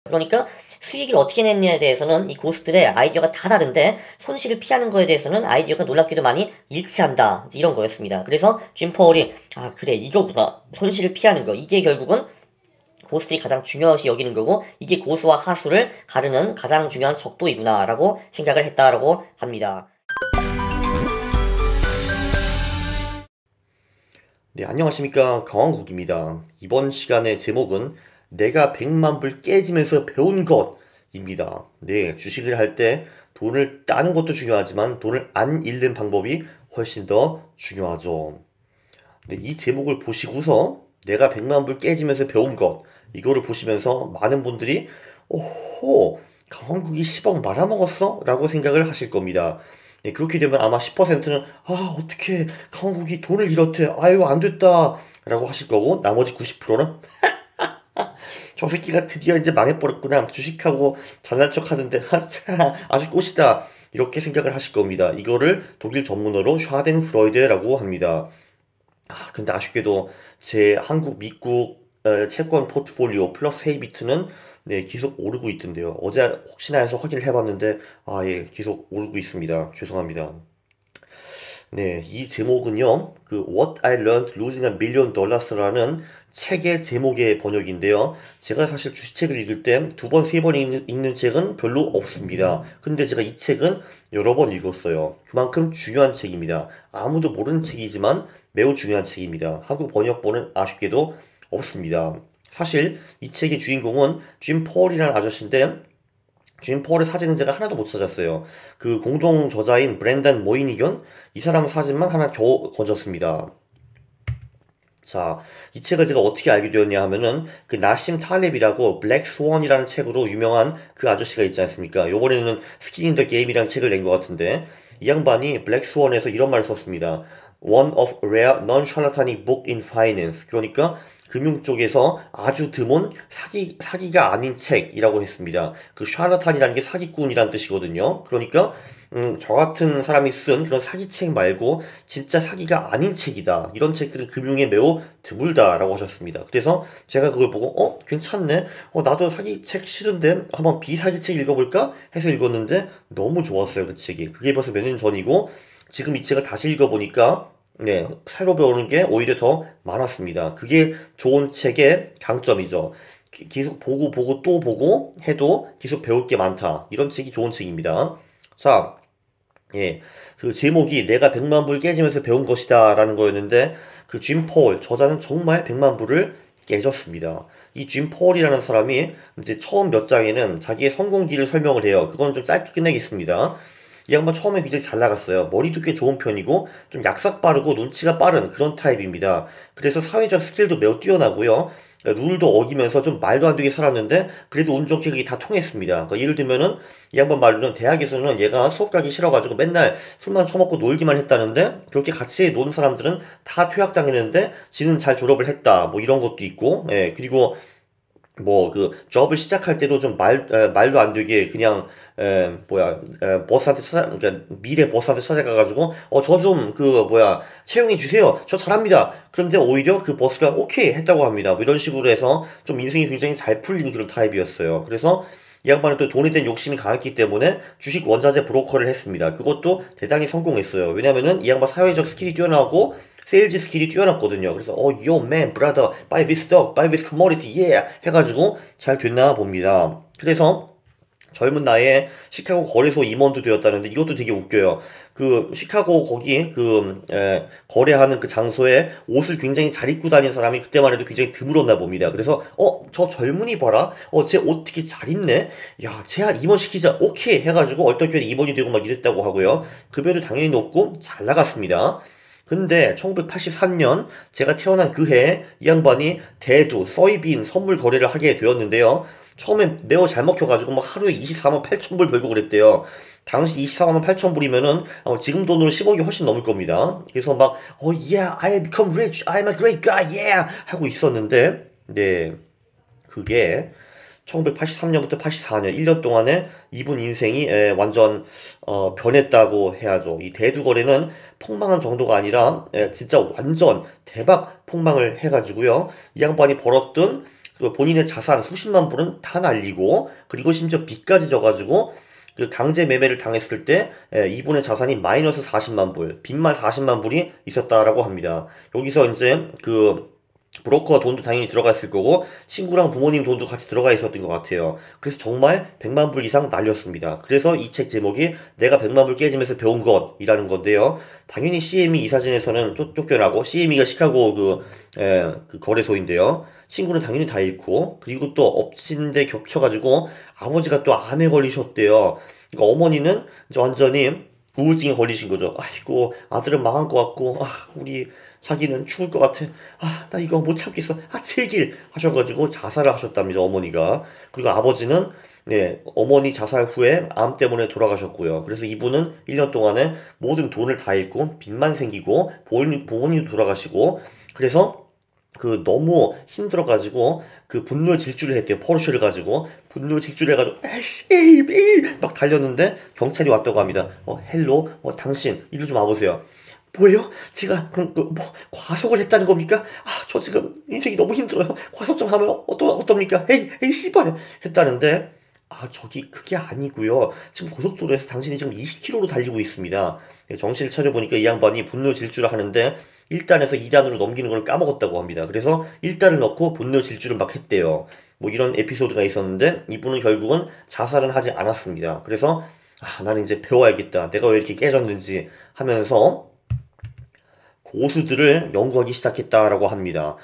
그러니까 수익을 어떻게 냈냐에 대해서는 이 고수들의 아이디어가 다 다른데 손실을 피하는 거에 대해서는 아이디어가 놀랍게도 많이 일치한다. 이런 거였습니다. 그래서 짐 퍼월이 아 그래 이거구나. 손실을 피하는 거. 이게 결국은 고수들이 가장 중요시 여기는 거고 이게 고수와 하수를 가르는 가장 중요한 척도이구나 라고 생각을 했다라고 합니다. 네, 안녕하십니까. 강왕국입니다. 이번 시간의 제목은 내가 100만 불 깨지면서 배운 것입니다. 네, 주식을 할 때 돈을 따는 것도 중요하지만 돈을 안 잃는 방법이 훨씬 더 중요하죠. 네, 이 제목을 보시고서 내가 100만 불 깨지면서 배운 것 이거를 보시면서 많은 분들이 오호, 강왕국이 10억 말아먹었어? 라고 생각을 하실 겁니다. 네, 그렇게 되면 아마 10%는 아 어떻게 강원국이 돈을 잃었대 아유 안 됐다 라고 하실 거고 나머지 90%는 저 새끼가 드디어 이제 망해버렸구나 주식하고 잘난 척 하는데 아주 꽃이다 이렇게 생각을 하실 겁니다. 이거를 독일 전문어로 샤덴프로이드라고 합니다. 근데 아쉽게도 제 한국 미국 채권 포트폴리오 플러스 헤이비트는 네, 계속 오르고 있던데요. 어제 혹시나 해서 확인을 해봤는데 예, 계속 오르고 있습니다. 죄송합니다. 네, 이 제목은요. 그 What I Learned Losing a Million Dollars라는 책의 제목의 번역인데요. 제가 사실 주식책을 읽을 때 두 번, 세 번 읽는 책은 별로 없습니다. 근데 제가 이 책은 여러 번 읽었어요. 그만큼 중요한 책입니다. 아무도 모르는 책이지만 매우 중요한 책입니다. 한국 번역본은 아쉽게도 없습니다. 사실 이 책의 주인공은 짐 폴이라는 아저씨인데 짐 폴의 사진은 제가 하나도 못 찾았어요. 그 공동 저자인 브렌단 모이니견 이 사람 사진만 하나 겨우 건졌습니다. 자, 이 책을 제가 어떻게 알게 되었냐 하면은 그 나심 탈렙이라고 블랙 스원이라는 책으로 유명한 그 아저씨가 있지 않습니까? 요번에는 스킨 인 더 게임이라는 책을 낸 것 같은데 이 양반이 블랙 스원에서 이런 말을 썼습니다. One of rare non-charlatanic book in finance. 그러니까 금융 쪽에서 아주 드문 사기가 아닌 책이라고 했습니다. 그 샤라탄이라는 게 사기꾼이라는 뜻이거든요. 그러니까 저 같은 사람이 쓴 그런 사기책 말고 진짜 사기가 아닌 책이다. 이런 책들은 금융에 매우 드물다라고 하셨습니다. 그래서 제가 그걸 보고 괜찮네. 나도 사기책 싫은데 한번 비사기책 읽어볼까 해서 읽었는데 너무 좋았어요. 그 책이. 그게 벌써 몇 년 전이고 지금 이 책을 다시 읽어보니까 네, 새로 배우는 게 오히려 더 많았습니다. 그게 좋은 책의 강점이죠. 계속 보고 또 보고 해도 계속 배울 게 많다. 이런 책이 좋은 책입니다. 자, 예, 그 제목이 내가 100만 불 깨지면서 배운 것이다 라는 거였는데 그 짐 폴, 저자는 정말 100만 불을 깨졌습니다. 이 짐 폴이라는 사람이 이제 처음 몇 장에는 자기의 성공기를 설명을 해요. 그건 좀 짧게 끝내겠습니다. 이 양반 처음에 굉장히 잘 나갔어요. 머리도 꽤 좋은 편이고 좀 약삭 빠르고 눈치가 빠른 그런 타입입니다. 그래서 사회적 스킬도 매우 뛰어나고요. 그러니까 룰도 어기면서 좀 말도 안 되게 살았는데 그래도 운 좋게 그게 다 통했습니다. 그러니까 예를 들면은 이 양반 말로는 대학에서는 얘가 수업 가기 싫어가지고 맨날 술만 처먹고 놀기만 했다는데 그렇게 같이 노는 사람들은 다 퇴학당했는데 지는 잘 졸업을 했다. 뭐 이런 것도 있고 예, 그리고 뭐 그 job을 시작할 때도 좀 말도 안 되게 그냥 버스한테 그러니까 미래 버스한테 찾아가가지고 저 좀 그 채용해 주세요. 저 잘합니다. 그런데 오히려 그 버스가 오케이 했다고 합니다. 뭐 이런 식으로 해서 좀 인생이 굉장히 잘 풀리는 그런 타입이었어요. 그래서 이 양반은 또 돈에 대한 욕심이 강했기 때문에 주식 원자재 브로커를 했습니다. 그것도 대단히 성공했어요. 왜냐면은 이 양반 사회적 스킬이 뛰어나고 세일즈 스킬이 뛰어났거든요. 그래서 yo man brother buy this stock buy this commodity yeah 해가지고 잘 됐나 봅니다. 그래서 젊은 나이에 시카고 거래소 임원도 되었다는데 이것도 되게 웃겨요. 그 시카고 거기 거래하는 그 장소에 옷을 굉장히 잘 입고 다니는 사람이 그때만 해도 굉장히 드물었나 봅니다. 그래서 저 젊은이 봐라. 쟤 옷 되게 잘 입네. 야, 쟤 임원 시키자. 오케이 해가지고 얼떨결에 임원이 되고 막 이랬다고 하고요. 급여도 당연히 높고 잘 나갔습니다. 근데 1983년 제가 태어난 그 해에 이 양반이 대두, 서이빈 선물 거래를 하게 되었는데요. 처음에 매우 잘 먹혀가지고 막 하루에 24만 8천 불 벌고 그랬대요. 당시 24만 8천 불이면은 지금 돈으로 10억이 훨씬 넘을 겁니다. 그래서 막 yeah, I become rich, I'm a great guy, yeah 하고 있었는데 네, 그게 1983년부터 84년 1년 동안에 이분 인생이 완전 변했다고 해야죠. 이 대두거래는 폭망한 정도가 아니라 진짜 완전 대박 폭망을 해가지고요. 이 양반이 벌었던 그 본인의 자산 수십만 불은 다 날리고, 그리고 심지어 빚까지 져가지고 그 강제 매매를 당했을 때 이분의 자산이 마이너스 40만 불, 빚만 40만 불이 있었다라고 합니다. 여기서 이제 그 브로커 돈도 당연히 들어가 있을 거고 친구랑 부모님 돈도 같이 들어가 있었던 것 같아요. 그래서 정말 100만 불 이상 날렸습니다. 그래서 이 책 제목이 내가 100만 불 깨지면서 배운 것이라는 건데요. 당연히 CME 이 사진에서는 쫓겨나고, CME가 시카고 그 거래소인데요. 친구는 당연히 다 잃고, 그리고 또 엎친 데 겹쳐가지고 아버지가 또 암에 걸리셨대요. 그러니까 어머니는 이제 완전히 우울증에 걸리신 거죠. 아이고, 아들은 망한 것 같고, 우리 자기는 죽을 것 같아. 나 이거 못 참겠어. 제길 하셔가지고 자살을 하셨답니다, 어머니가. 그리고 아버지는 어머니 자살 후에 암 때문에 돌아가셨고요. 그래서 이분은 1년 동안에 모든 돈을 다 잃고 빚만 생기고 부모님도 돌아가시고, 그래서 그 너무 힘들어가지고 그 분노 질주를 했대요. 포르쉐를 가지고 분노 질주를 해가지고 에이씨 막 달렸는데 경찰이 왔다고 합니다. 헬로, 당신 이리 좀 와보세요. 뭐예요? 제가 그럼 과속을 했다는 겁니까? 저 지금 인생이 너무 힘들어요. 과속 좀 하면 어떻습니까? 에이 씨발 했다는데, 저기 그게 아니고요. 지금 고속도로에서 당신이 지금 20km로 달리고 있습니다. 정신을 차려보니까 이 양반이 분노 질주를 하는데 1단에서 2단으로 넘기는 걸 까먹었다고 합니다. 그래서 1단을 넣고 분노 질주를 막 했대요. 뭐 이런 에피소드가 있었는데 이분은 결국은 자살은 하지 않았습니다. 그래서 나는 이제 배워야겠다. 내가 왜 이렇게 깨졌는지 하면서 고수들을 연구하기 시작했다라고 합니다.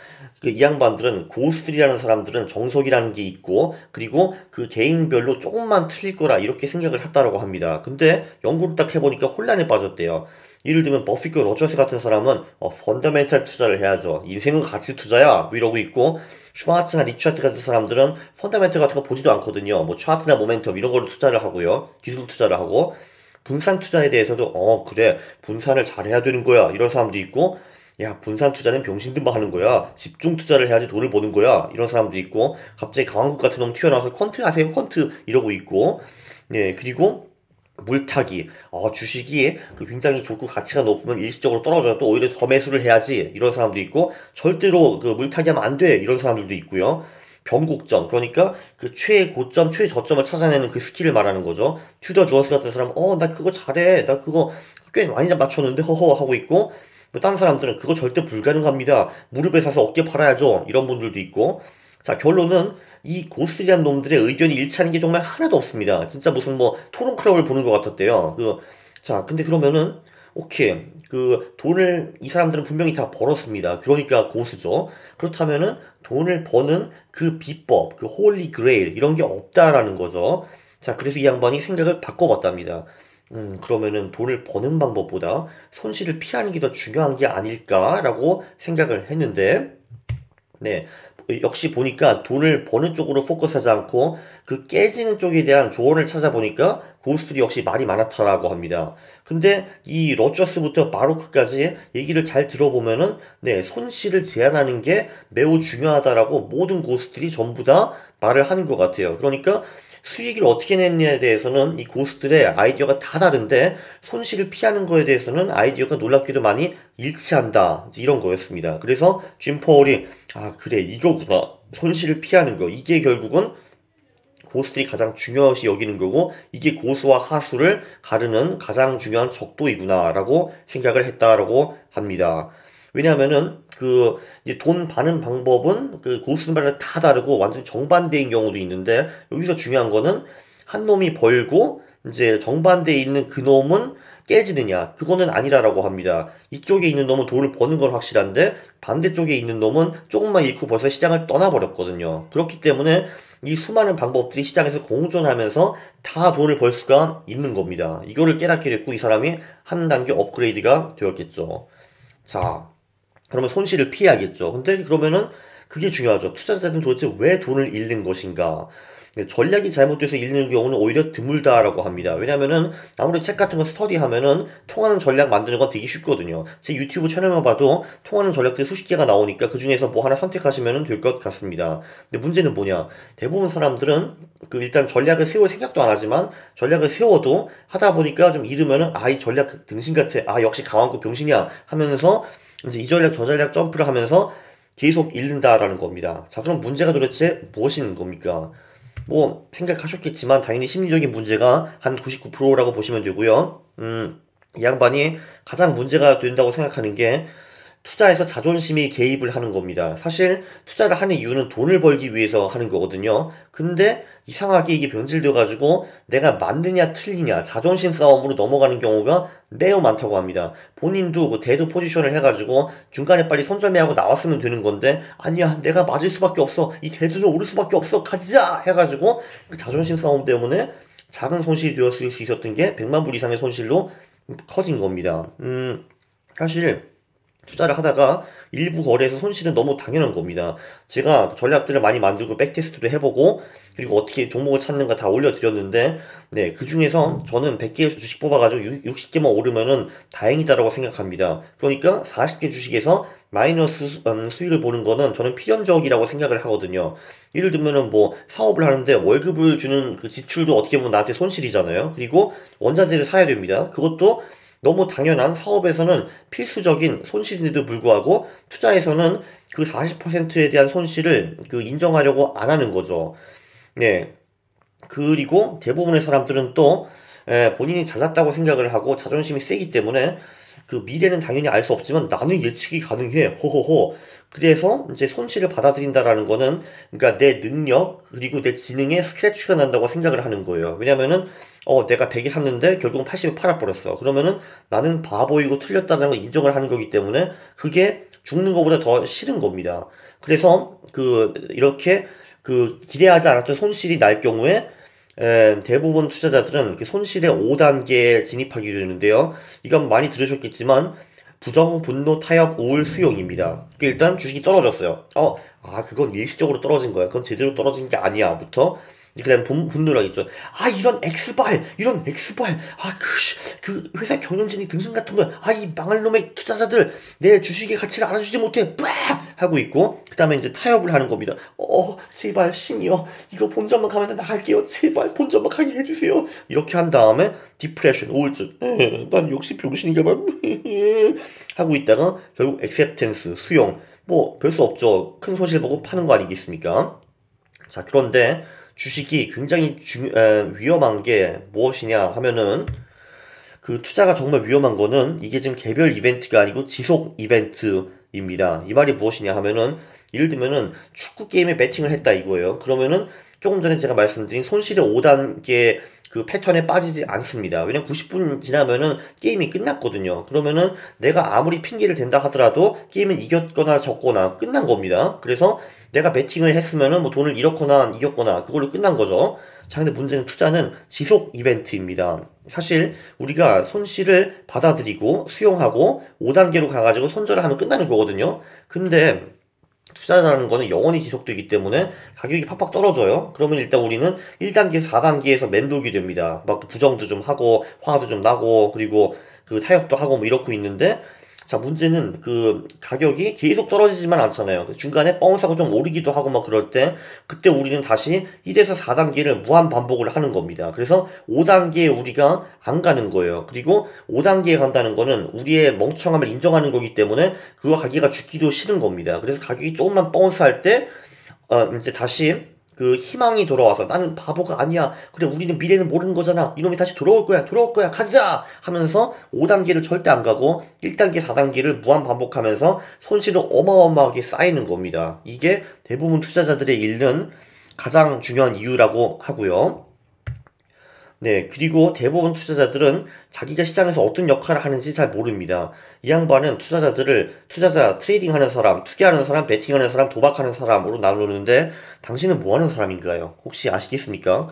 이 양반들은, 고수들이라는 사람들은 정석이라는 게 있고, 그리고 그 개인별로 조금만 틀릴 거라 이렇게 생각을 했다라고 합니다. 근데 연구를 딱 해보니까 혼란에 빠졌대요. 예를 들면 버피과 로저스 같은 사람은 펀더멘탈 투자를 해야죠. 인생은 가치 투자야, 뭐 이러고 있고, 슈와츠나 리차트 같은 사람들은 펀더멘탈 같은 거 보지도 않거든요. 뭐 차트나 모멘텀 이런 걸로 투자를 하고요. 기술 투자를 하고, 분산 투자에 대해서도 그래, 분산을 잘해야 되는 거야, 이런 사람도 있고, 야, 분산 투자는 병신들만 하는 거야, 집중 투자를 해야지 돈을 버는 거야, 이런 사람도 있고, 갑자기 강한국 같은 놈 튀어나와서 퀀트 하세요, 퀀트 이러고 있고, 그리고 물타기, 주식이 굉장히 좋고 가치가 높으면 일시적으로 떨어져도 또 오히려 더 매수를 해야지, 이런 사람도 있고, 절대로 그 물타기하면 안 돼, 이런 사람들도 있고요. 변곡점, 그러니까 그 최고점, 최저점을 찾아내는 그 스킬을 말하는 거죠. 튜더 주어스 같은 사람은 나 그거 잘해, 나 그거 꽤 많이 맞췄는데 허허 하고 있고, 뭐 다른 사람들은 그거 절대 불가능합니다, 무릎에 사서 어깨 팔아야죠, 이런 분들도 있고. 자, 결론은 이 고스들이란 놈들의 의견이 일치하는 게 정말 하나도 없습니다. 진짜 무슨 뭐 토론 클럽을 보는 것 같았대요. 자, 근데 그러면은 오케이, 그 돈을 이 사람들은 분명히 다 벌었습니다. 그러니까 고수죠. 그렇다면은 돈을 버는 그 비법, 그 홀리 그레일 이런 게 없다라는 거죠. 자, 그래서 이 양반이 생각을 바꿔봤답니다. 그러면은 돈을 버는 방법보다 손실을 피하는 게 더 중요한 게 아닐까라고 생각을 했는데, 역시 보니까 돈을 버는 쪽으로 포커스하지 않고 그 깨지는 쪽에 대한 조언을 찾아보니까 고수들이 역시 말이 많았다라고 합니다. 근데 이 러저스부터 바로크까지 얘기를 잘 들어보면은 손실을 제한하는 게 매우 중요하다라고 모든 고수들이 전부 다 말을 하는 것 같아요. 그러니까 수익을 어떻게 냈냐에 대해서는 이 고수들의 아이디어가 다 다른데, 손실을 피하는 거에 대해서는 아이디어가 놀랍게도 많이 일치한다, 이런 거였습니다. 그래서 짐 퍼월이 그래, 이거구나, 손실을 피하는 거, 이게 결국은 고수들이 가장 중요시 여기는 거고, 이게 고수와 하수를 가르는 가장 중요한 척도이구나 라고 생각을 했다라고 합니다. 왜냐하면은 돈 버는 방법은 그 고수들마다 다 다르고 완전 정반대인 경우도 있는데, 여기서 중요한 거는 한 놈이 벌고 이제 정반대에 있는 그 놈은 깨지느냐, 그거는 아니라라고 합니다. 이쪽에 있는 놈은 돈을 버는 건 확실한데 반대쪽에 있는 놈은 조금만 잃고 벌써 시장을 떠나버렸거든요. 그렇기 때문에 이 수많은 방법들이 시장에서 공존하면서 다 돈을 벌 수가 있는 겁니다. 이거를 깨닫게 됐고 이 사람이 한 단계 업그레이드가 되었겠죠. 자, 그러면 손실을 피해야겠죠. 근데 그러면은 그게 중요하죠. 투자자들은 도대체 왜 돈을 잃는 것인가? 전략이 잘못돼서 잃는 경우는 오히려 드물다라고 합니다. 왜냐면은 아무리 책 같은 거 스터디하면은 통하는 전략 만드는 건 되게 쉽거든요. 제 유튜브 채널만 봐도 통하는 전략들이 수십 개가 나오니까 그 중에서 뭐 하나 선택하시면 될 것 같습니다. 근데 문제는 뭐냐? 대부분 사람들은 일단 전략을 세울 생각도 안 하지만 전략을 세워도 하다 보니까 좀 잃으면은 이 전략 등신 같아. 역시 강한국 병신이야 하면서 이제 이 전략 저 전략 점프를 하면서 계속 잃는다라는 겁니다. 자, 그럼 문제가 도대체 무엇인 겁니까? 뭐 생각하셨겠지만 당연히 심리적인 문제가 한 99%라고 보시면 되고요. 이 양반이 가장 문제가 된다고 생각하는 게 투자에서 자존심이 개입을 하는 겁니다. 사실 투자를 하는 이유는 돈을 벌기 위해서 하는 거거든요. 근데 이상하게 이게 변질되어 가지고 내가 맞느냐 틀리냐 자존심 싸움으로 넘어가는 경우가 매우 많다고 합니다. 본인도 그 대두 포지션을 해가지고 중간에 빨리 손절매하고 나왔으면 되는 건데 아니야 내가 맞을 수밖에 없어 이 대두는 오를 수밖에 없어 가자 해가지고 그 자존심 싸움 때문에 작은 손실이 되었을 수 있었던 게 100만 불 이상의 손실로 커진 겁니다. 사실 투자를 하다가 일부 거래에서 손실은 너무 당연한 겁니다. 제가 전략들을 많이 만들고 백테스트도 해보고 그리고 어떻게 종목을 찾는가 다 올려드렸는데 네, 그 중에서 저는 100개 주식 뽑아가지고 60개만 오르면은 다행이다라고 생각합니다. 그러니까 40개 주식에서 마이너스 수익을 보는 거는 저는 필연적이라고 생각을 하거든요. 예를 들면은 뭐 사업을 하는데 월급을 주는 그 지출도 어떻게 보면 나한테 손실이잖아요. 그리고 원자재를 사야 됩니다. 그것도 너무 당연한 사업에서는 필수적인 손실인데도 불구하고 투자에서는 그 40%에 대한 손실을 그 인정하려고 안 하는 거죠. 네. 그리고 대부분의 사람들은 또 본인이 잘났다고 생각을 하고 자존심이 세기 때문에 그 미래는 당연히 알 수 없지만 나는 예측이 가능해. 호호호. 그래서 이제 손실을 받아들인다라는 거는 그러니까 내 능력 그리고 내 지능에 스크래치가 난다고 생각을 하는 거예요. 왜냐면은 내가 100이 샀는데 결국은 80에 팔아버렸어. 그러면은 나는 바보이고 틀렸다는 걸 인정을 하는 거기 때문에 그게 죽는 것보다 더 싫은 겁니다. 그래서 이렇게 기대하지 않았던 손실이 날 경우에 대부분 투자자들은 그 손실의 5단계에 진입하게 되는데요. 이건 많이 들으셨겠지만 부정, 분노, 타협, 우울, 수용입니다. 일단 주식이 떨어졌어요. 그건 일시적으로 떨어진 거야. 그건 제대로 떨어진 게 아니야. 부터 그 다음에 분노가 있죠. 이런 X발. 그 회사 경영진이 등신 같은 거야. 이 망할 놈의 투자자들, 내 주식의 가치를 알아주지 못해. 빡! 하고 있고, 그 다음에 이제 타협을 하는 겁니다. 제발, 신이요. 이거 본전만 가면 나갈게요. 제발, 본전만 가게 해주세요. 이렇게 한 다음에, 디프레션, 우울증. 난 역시 병신인가 봐. 하고 있다가, 결국 액셉텐스, 수용. 뭐, 별 수 없죠. 큰 손실 보고 파는 거 아니겠습니까? 자, 그런데, 주식이 굉장히 위험한 게 무엇이냐 하면은 그 투자가 정말 위험한 거는 이게 지금 개별 이벤트가 아니고 지속 이벤트입니다. 이 말이 무엇이냐 하면은 예를 들면은 축구 게임에 배팅을 했다 이거예요. 그러면은 조금 전에 제가 말씀드린 손실의 5단계 그 패턴에 빠지지 않습니다. 왜냐면 90분 지나면은 게임이 끝났거든요. 그러면은 내가 아무리 핑계를 댄다 하더라도 게임은 이겼거나 졌거나 끝난 겁니다. 그래서 내가 배팅을 했으면은 뭐 돈을 잃었거나 이겼거나 그걸로 끝난 거죠. 자, 근데 문제는 투자는 지속 이벤트입니다. 사실 우리가 손실을 받아들이고 수용하고 5단계로 가가지고 손절을 하면 끝나는 거거든요. 근데 투자라는 거는 영원히 지속되기 때문에 가격이 팍팍 떨어져요. 그러면 일단 우리는 1단계, 4단계에서 맴돌게 됩니다. 막 부정도 좀 하고, 화도 좀 나고, 그리고 그 타협도 하고 뭐 이렇고 있는데, 자, 문제는 그 가격이 계속 떨어지지만 않잖아요. 중간에 뻥사고 좀 오르기도 하고 막 그럴 때, 그때 우리는 다시 1에서 4단계를 무한 반복을 하는 겁니다. 그래서 5단계에 우리가 안 가는 거예요. 그리고 5단계에 간다는 거는 우리의 멍청함을 인정하는 거기 때문에 그거 가기가 죽기도 싫은 겁니다. 그래서 가격이 조금만 뻥스할 때, 이제 다시 그 희망이 돌아와서 나는 바보가 아니야. 그래 우리는 미래는 모르는 거잖아. 이놈이 다시 돌아올 거야. 가자! 하면서 5단계를 절대 안 가고 1단계, 4단계를 무한 반복하면서 손실은 어마어마하게 쌓이는 겁니다. 이게 대부분 투자자들의 잃는 가장 중요한 이유라고 하고요. 네, 그리고 대부분 투자자들은 자기가 시장에서 어떤 역할을 하는지 잘 모릅니다. 이 양반은 투자자, 트레이딩 하는 사람, 투기하는 사람, 베팅하는 사람, 도박하는 사람으로 나누는데, 당신은 뭐 하는 사람인가요? 혹시 아시겠습니까?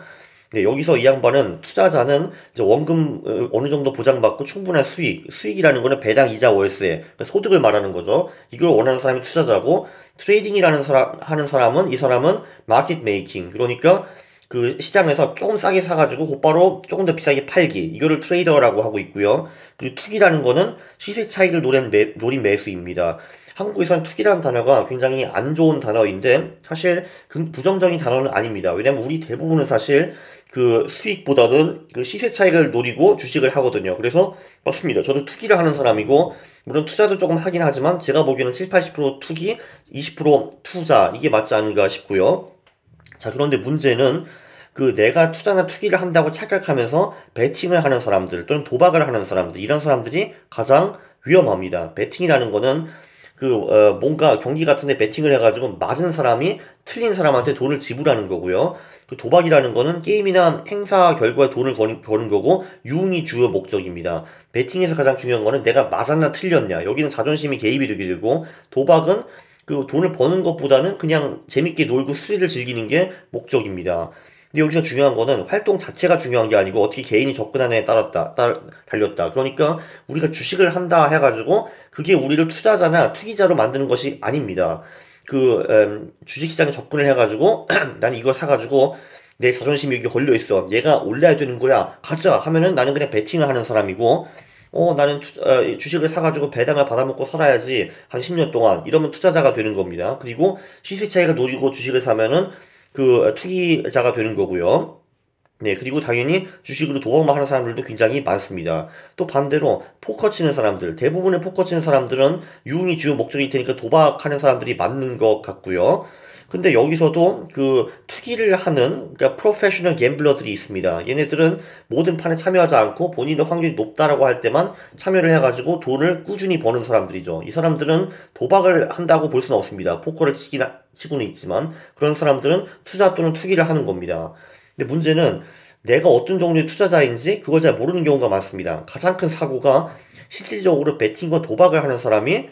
네, 여기서 이 양반은 투자자는 이제 원금 어느 정도 보장받고 충분한 수익이라는 거는 배당 이자 월세, 그러니까 소득을 말하는 거죠. 이걸 원하는 사람이 투자자고, 트레이딩이라는 하는 사람은 이 사람은 마켓 메이킹, 그러니까 그 시장에서 조금 싸게 사가지고 곧바로 조금 더 비싸게 팔기, 이거를 트레이더라고 하고 있고요. 그리고 투기라는 거는 시세 차익을 노린 매수입니다. 한국에선 투기라는 단어가 굉장히 안 좋은 단어인데 사실 부정적인 단어는 아닙니다. 왜냐면 우리 대부분은 사실 그 수익보다는 그 시세 차익을 노리고 주식을 하거든요. 그래서 맞습니다. 저도 투기를 하는 사람이고, 물론 투자도 조금 하긴 하지만 제가 보기에는 7, 80% 투기, 20% 투자, 이게 맞지 않은가 싶고요. 자, 그런데 문제는 그 내가 투자나 투기를 한다고 착각하면서 베팅을 하는 사람들 또는 도박을 하는 사람들, 이런 사람들이 가장 위험합니다. 베팅이라는 거는 뭔가 경기 같은데 베팅을 해가지고 맞은 사람이 틀린 사람한테 돈을 지불하는 거고요. 그 도박이라는 거는 게임이나 행사 결과에 돈을 거는 거고, 유흥이 주요 목적입니다. 베팅에서 가장 중요한 거는 내가 맞았나 틀렸냐. 여기는 자존심이 개입이 되게 되고, 도박은 그 돈을 버는 것보다는 그냥 재밌게 놀고 스릴을 즐기는 게 목적입니다. 근데 여기서 중요한 거는 활동 자체가 중요한 게 아니고 어떻게 개인이 접근하느냐에 달렸다. 그러니까 우리가 주식을 한다 해가지고 그게 우리를 투자자나 투기자로 만드는 것이 아닙니다. 주식시장에 접근을 해가지고 나는 이걸 사가지고 내 자존심이 여기 걸려있어, 얘가 올라야 되는 거야, 가자 하면은 나는 그냥 베팅을 하는 사람이고, 나는 주식을 사가지고 배당을 받아먹고 살아야지 한 10년 동안, 이러면 투자자가 되는 겁니다. 그리고 시세 차익을 노리고 주식을 사면은 투기자가 되는 거고요. 네, 그리고 당연히 주식으로 도박만 하는 사람들도 굉장히 많습니다. 또 반대로 포커 치는 사람들, 대부분의 포커 치는 사람들은 유흥이 주요 목적일 테니까 도박하는 사람들이 맞는 것 같고요. 근데 여기서도 투기를 하는, 그러니까 프로페셔널 갬블러들이 있습니다. 얘네들은 모든 판에 참여하지 않고 본인의 확률이 높다라고 할 때만 참여를 해가지고 돈을 꾸준히 버는 사람들이죠. 이 사람들은 도박을 한다고 볼 수는 없습니다. 포커를 치고는 있지만 그런 사람들은 투자 또는 투기를 하는 겁니다. 근데 문제는 내가 어떤 종류의 투자자인지 그걸 잘 모르는 경우가 많습니다. 가장 큰 사고가 실질적으로 베팅과 도박을 하는 사람이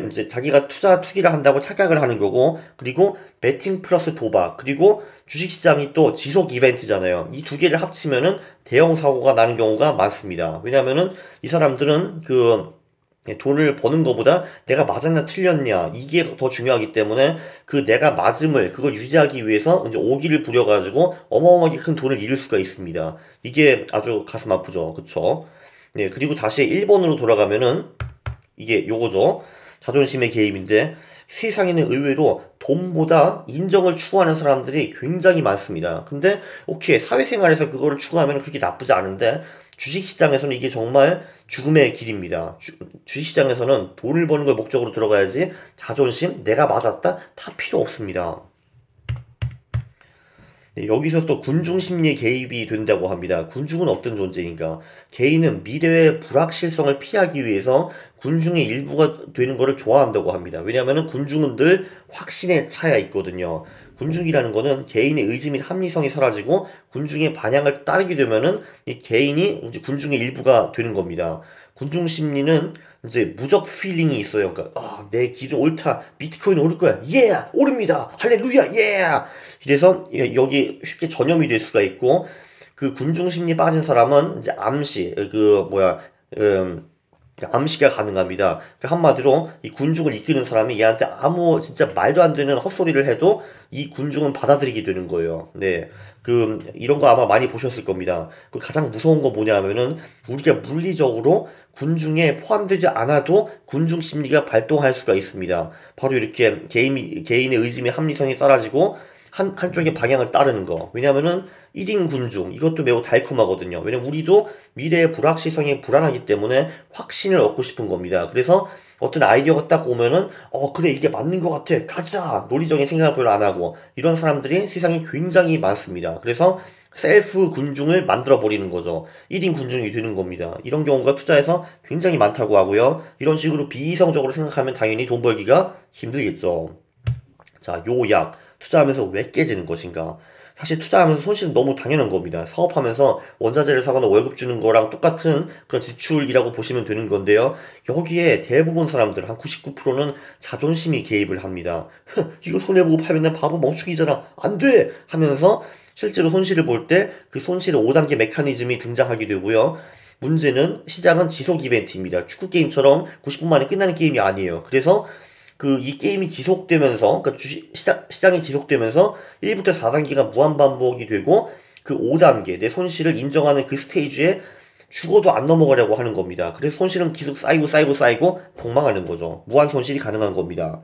이제 자기가 투기를 한다고 착각을 하는 거고, 그리고 베팅 플러스 도박, 그리고 주식시장이 또 지속 이벤트잖아요. 이 두 개를 합치면은 대형 사고가 나는 경우가 많습니다. 왜냐면은 이 사람들은 돈을 버는 것보다 내가 맞았냐 틀렸냐, 이게 더 중요하기 때문에 내가 맞음을 그걸 유지하기 위해서 이제 오기를 부려가지고 어마어마하게 큰 돈을 잃을 수가 있습니다. 이게 아주 가슴 아프죠. 그쵸? 네, 그리고 다시 1번으로 돌아가면은 이게 요거죠. 자존심의 개입인데, 세상에는 의외로 돈보다 인정을 추구하는 사람들이 굉장히 많습니다. 근데 오케이, 사회생활에서 그거를 추구하면 그렇게 나쁘지 않은데 주식시장에서는 이게 정말 죽음의 길입니다. 주식시장에서는 돈을 버는 걸 목적으로 들어가야지 자존심, 내가 맞았다, 다 필요 없습니다. 네, 여기서 또 군중 심리에 개입이 된다고 합니다. 군중은 어떤 존재인가? 개인은 미래의 불확실성을 피하기 위해서 군중의 일부가 되는 것을 좋아한다고 합니다. 왜냐하면 군중은 늘 확신에 차야 있거든요. 군중이라는 거는 개인의 의지 및 합리성이 사라지고 군중의 반향을 따르게 되면은 이 개인이 이제 군중의 일부가 되는 겁니다. 군중 심리는 이제 무적 필링이 있어요. 그러니까 내 길은 옳다, 비트코인 오를 거야, 오릅니다, 할렐루야, 이래서 여기 쉽게 전염이 될 수가 있고, 군중 심리 빠진 사람은 이제 암시가 가능합니다. 한마디로 이 군중을 이끄는 사람이 얘한테 진짜 말도 안 되는 헛소리를 해도 이 군중은 받아들이게 되는 거예요. 네. 이런 거 아마 많이 보셨을 겁니다. 가장 무서운 거 뭐냐면은 우리가 물리적으로 군중에 포함되지 않아도 군중 심리가 발동할 수가 있습니다. 바로 이렇게 개인의 의지 및 합리성이 사라지고 한쪽의 방향을 따르는 거. 왜냐면은 1인 군중, 이것도 매우 달콤하거든요. 왜냐면 우리도 미래의 불확실성이 불안하기 때문에 확신을 얻고 싶은 겁니다. 그래서 어떤 아이디어가 딱 오면은 그래, 이게 맞는 것 같아, 가자, 논리적인 생각을 별로 안 하고, 이런 사람들이 세상에 굉장히 많습니다. 그래서 셀프 군중을 만들어 버리는 거죠. 1인 군중이 되는 겁니다. 이런 경우가 투자에서 굉장히 많다고 하고요. 이런 식으로 비이성적으로 생각하면 당연히 돈 벌기가 힘들겠죠. 자, 요약. 투자하면서 왜 깨지는 것인가? 사실 투자하면서 손실은 너무 당연한 겁니다. 사업하면서 원자재를 사거나 월급 주는 거랑 똑같은 그런 지출이라고 보시면 되는 건데요. 여기에 대부분 사람들, 한 99%는 자존심이 개입을 합니다. 이거 손해보고 팔면 바보 멍충이잖아, 안 돼! 하면서 실제로 손실을 볼 때 그 손실의 5단계 메커니즘이 등장하게 되고요. 문제는 시장은 지속 이벤트입니다. 축구 게임처럼 90분 만에 끝나는 게임이 아니에요. 그래서 그 이 게임이 지속되면서 그러니까 시장이 지속되면서 1부터 4단계가 무한반복이 되고 그 5단계 내 손실을 인정하는 그 스테이지에 죽어도 안 넘어가려고 하는 겁니다. 그래서 손실은 계속 쌓이고 폭망하는 거죠. 무한 손실이 가능한 겁니다.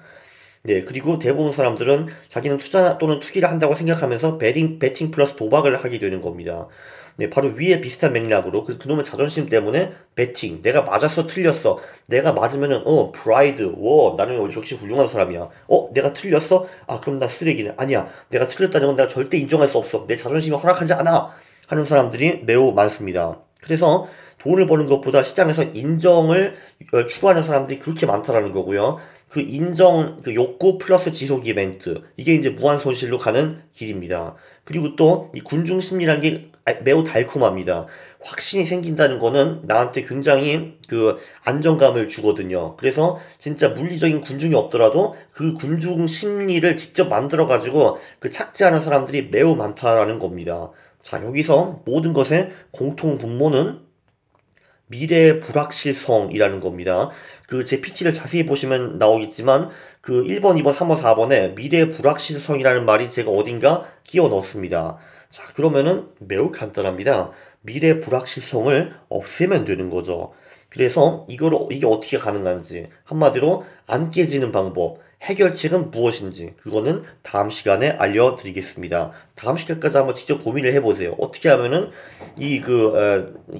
네, 그리고 대부분 사람들은 자기는 투자 또는 투기를 한다고 생각하면서 베팅 플러스 도박을 하게 되는 겁니다. 네, 바로 위에 비슷한 맥락으로 그놈의 자존심 때문에 베팅, 내가 맞았어, 틀렸어. 내가 맞으면은 프라이드, 나는 역시 훌륭한 사람이야. 내가 틀렸어? 아, 그럼 나 쓰레기네. 아니야, 내가 틀렸다는 건 내가 절대 인정할 수 없어. 내 자존심이 허락하지 않아. 하는 사람들이 매우 많습니다. 그래서 돈을 버는 것보다 시장에서 인정을 추구하는 사람들이 그렇게 많다라는 거고요. 그 인정, 그 욕구 플러스 지속 이벤트. 이게 이제 무한 손실로 가는 길입니다. 그리고 또 이 군중 심리라는 게 매우 달콤합니다. 확신이 생긴다는 거는 나한테 굉장히 그 안정감을 주거든요. 그래서 진짜 물리적인 군중이 없더라도 그 군중 심리를 직접 만들어가지고 그 착지하는 사람들이 매우 많다라는 겁니다. 자, 여기서 모든 것의 공통 분모는 미래의 불확실성이라는 겁니다. 그 제 PT를 자세히 보시면 나오겠지만 그 1번, 2번, 3번, 4번에 미래의 불확실성이라는 말이 제가 어딘가 끼워 넣었습니다. 자, 그러면은 매우 간단합니다. 미래 불확실성을 없애면 되는 거죠. 그래서 이게 어떻게 가능한지, 한마디로 안 깨지는 방법, 해결책은 무엇인지 그거는 다음 시간에 알려드리겠습니다. 다음 시간까지 한번 직접 고민을 해보세요. 어떻게 하면은 이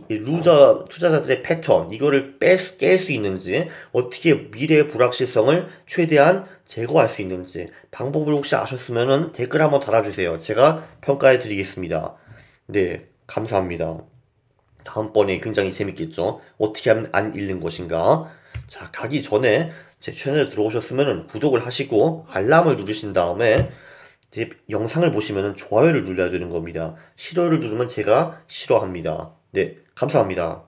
루저 투자자들의 패턴 이거를 깰 수 있는지, 어떻게 미래의 불확실성을 최대한 제거할 수 있는지 방법을 혹시 아셨으면은 댓글 한번 달아주세요. 제가 평가해 드리겠습니다. 네, 감사합니다. 다음번에 굉장히 재밌겠죠? 어떻게 하면 안 잃는 것인가? 자, 가기 전에 제 채널에 들어오셨으면 구독을 하시고 알람을 누르신 다음에 제 영상을 보시면 좋아요를 눌러야 되는 겁니다. 싫어요를 누르면 제가 싫어합니다. 네, 감사합니다.